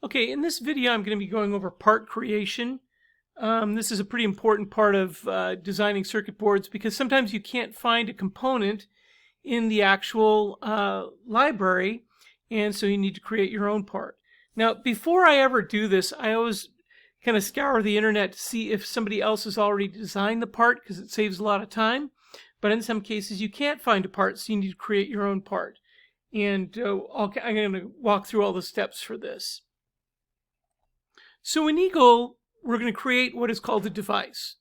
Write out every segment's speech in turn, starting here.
Okay, in this video I'm going to be going over part creation. This is a pretty important part of designing circuit boards because sometimes you can't find a component in the actual library, and so you need to create your own part. Now, before I ever do this, I always kind of scour the internet to see if somebody else has already designed the part because it saves a lot of time. But in some cases you can't find a part, so you need to create your own part. And I'm going to walk through all the steps for this. So in Eagle, we're going to create what is called a device.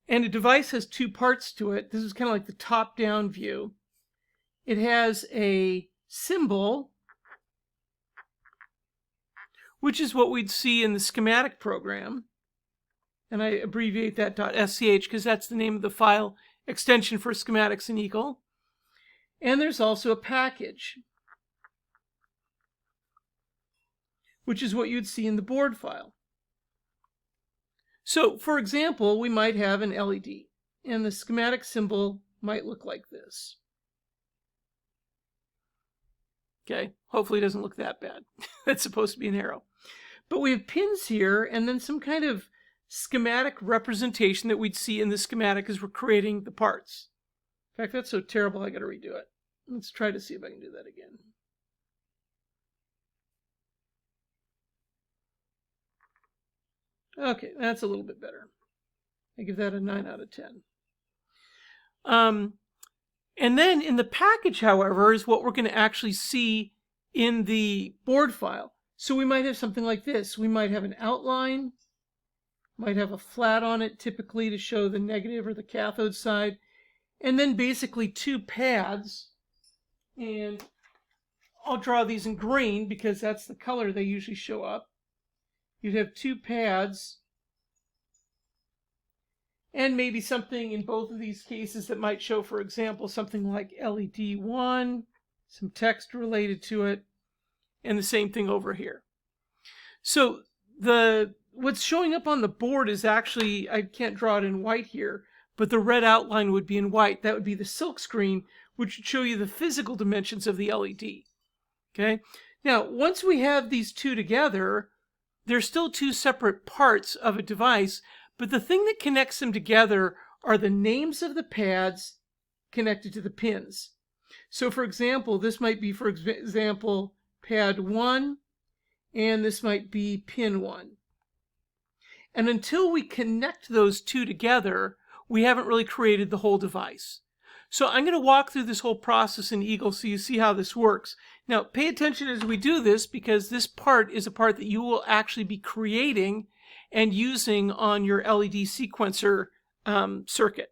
And a device has two parts to it. This is kind of like the top-down view. It has a symbol, which is what we'd see in the schematic program. And I abbreviate that .sch because that's the name of the file extension for schematics in Eagle. And there's also a package, which is what you'd see in the board file. So, for example, we might have an LED, and the schematic symbol might look like this. Okay, hopefully it doesn't look that bad. That's supposed to be an arrow. But we have pins here, and then some kind of schematic representation that we'd see in the schematic as we're creating the parts. In fact, that's so terrible I got to redo it. Let's try to see if I can do that again. Okay, that's a little bit better. I give that a 9 out of 10. And then in the package, however, is what we're going to actually see in the board file. So we might have something like this. We might have an outline, might have a flat on it typically to show the negative or the cathode side, and then basically two pads. And I'll draw these in green because that's the color they usually show up. You'd have two pads and maybe something in both of these cases that might show, for example, something like LED 1, some text related to it, and the same thing over here. So what's showing up on the board is actually, I can't draw it in white here, but the red outline would be in white. That would be the silk screen, which would show you the physical dimensions of the LED. Okay? Now, once we have these two together, they're still two separate parts of a device, but the thing that connects them together are the names of the pads connected to the pins. So for example, this might be, for example, pad 1, and this might be pin 1. And until we connect those two together, we haven't really created the whole device. So I'm going to walk through this whole process in Eagle so you see how this works. Now, pay attention as we do this because this part is a part that you will actually be creating and using on your LED sequencer circuit.